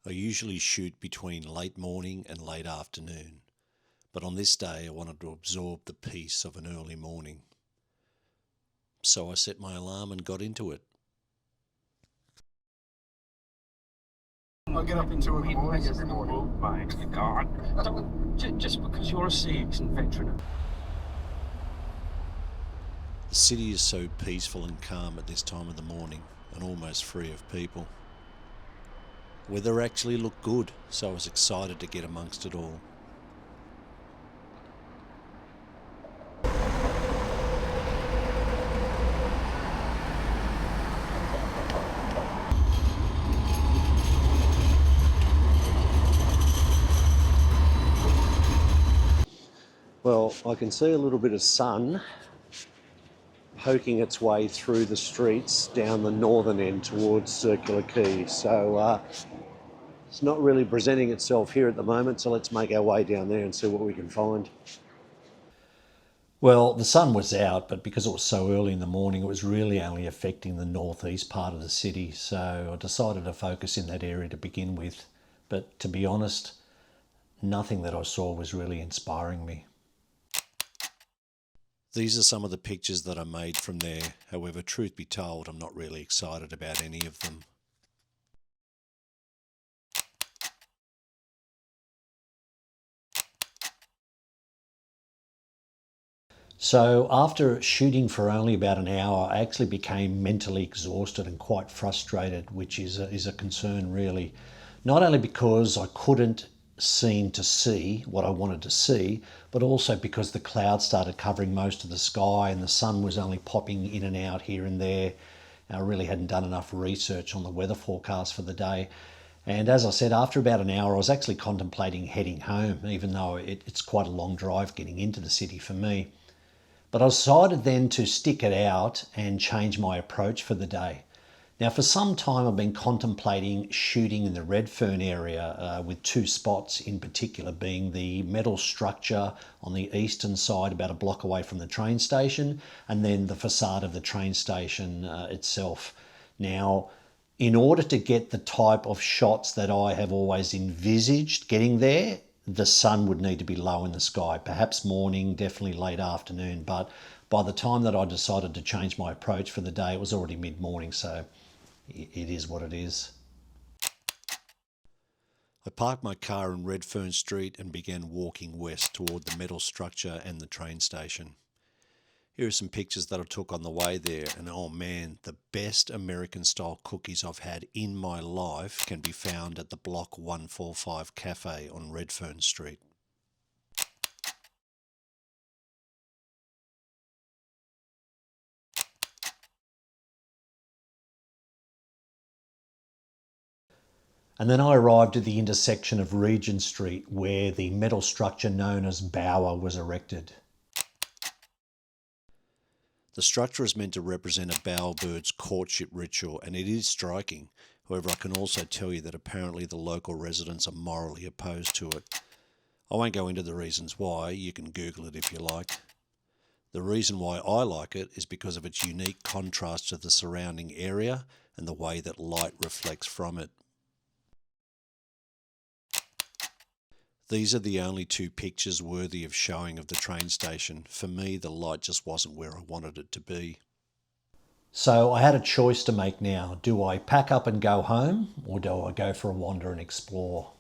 I usually shoot between late morning and late afternoon, but on this day I wanted to absorb the peace of an early morning. So I set my alarm and got into it. I get up into it in the morning every morning. My God. Just because you're a seasoned veteran. The city is so peaceful and calm at this time of the morning and almost free of people. Weather actually looked good, so I was excited to get amongst it all. Well, I can see a little bit of sun poking its way through the streets down the northern end towards Circular Quay. So it's not really presenting itself here at the moment, so let's make our way down there and see what we can find. Well, the sun was out, but because it was so early in the morning, it was really only affecting the northeast part of the city. So I decided to focus in that area to begin with. But to be honest, nothing that I saw was really inspiring me. These are some of the pictures that I made from there. However, truth be told, I'm not really excited about any of them. So after shooting for only about an hour, I actually became mentally exhausted and quite frustrated, which is a concern really. Not only because I couldn't seem to see what I wanted to see, but also because the clouds started covering most of the sky and the sun was only popping in and out here and there. I really hadn't done enough research on the weather forecast for the day. And as I said, after about an hour, I was actually contemplating heading home, even though it's quite a long drive getting into the city for me. But I decided then to stick it out and change my approach for the day. Now, for some time, I've been contemplating shooting in the Redfern area with two spots in particular, being the metal structure on the eastern side about a block away from the train station, and then the facade of the train station itself. Now, in order to get the type of shots that I have always envisaged getting there, the sun would need to be low in the sky, perhaps morning, definitely late afternoon. But by the time that I decided to change my approach for the day, it was already mid-morning, so it is what it is. I parked my car in Redfern Street and began walking west toward the metal structure and the train station. Here are some pictures that I took on the way there, and oh man, the best American style cookies I've had in my life can be found at the Block 145 Cafe on Redfern Street. And then I arrived at the intersection of Regent Street where the metal structure known as Bower was erected. The structure is meant to represent a bowerbird's courtship ritual, and it is striking. However, I can also tell you that apparently the local residents are morally opposed to it. I won't go into the reasons why, you can Google it if you like. The reason why I like it is because of its unique contrast to the surrounding area and the way that light reflects from it. These are the only two pictures worthy of showing of the train station. For me, the light just wasn't where I wanted it to be. So I had a choice to make now. Do I pack up and go home, or do I go for a wander and explore?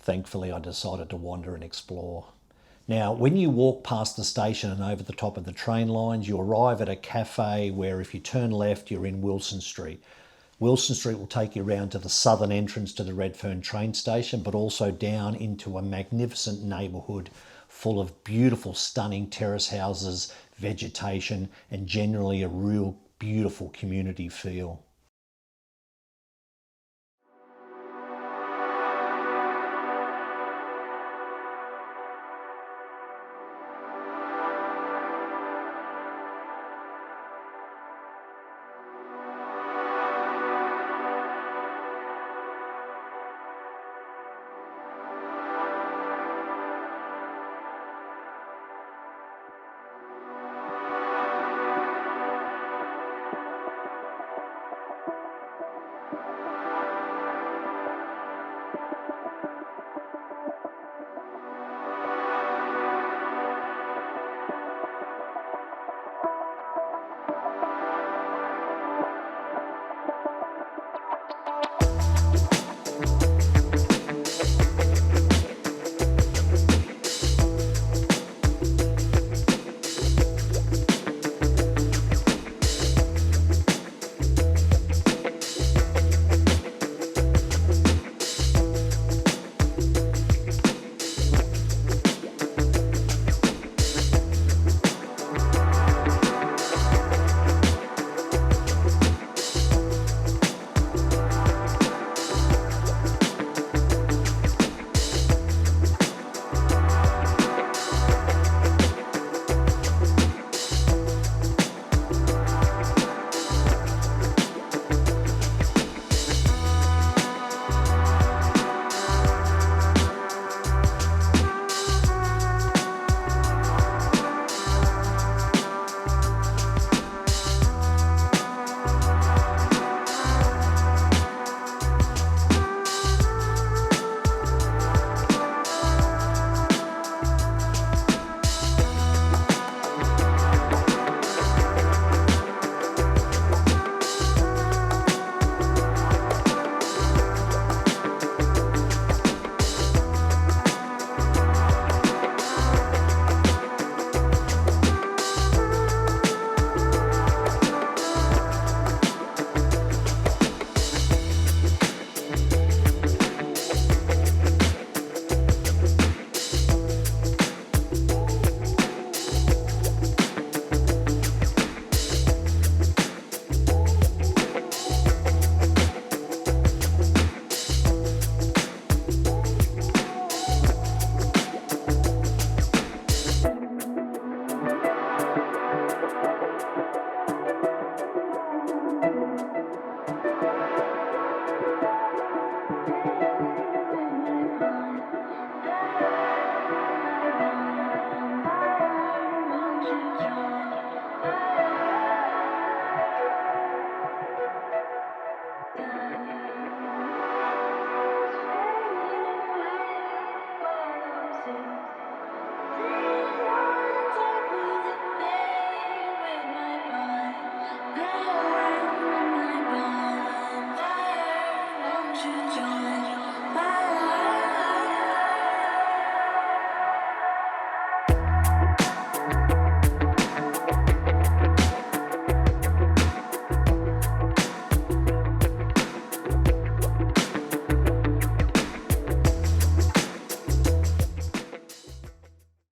Thankfully, I decided to wander and explore. Now, when you walk past the station and over the top of the train lines, you arrive at a cafe where if you turn left, you're in Wilson Street. Wilson Street will take you around to the southern entrance to the Redfern train station, but also down into a magnificent neighbourhood full of beautiful, stunning terrace houses, vegetation, and generally a real beautiful community feel.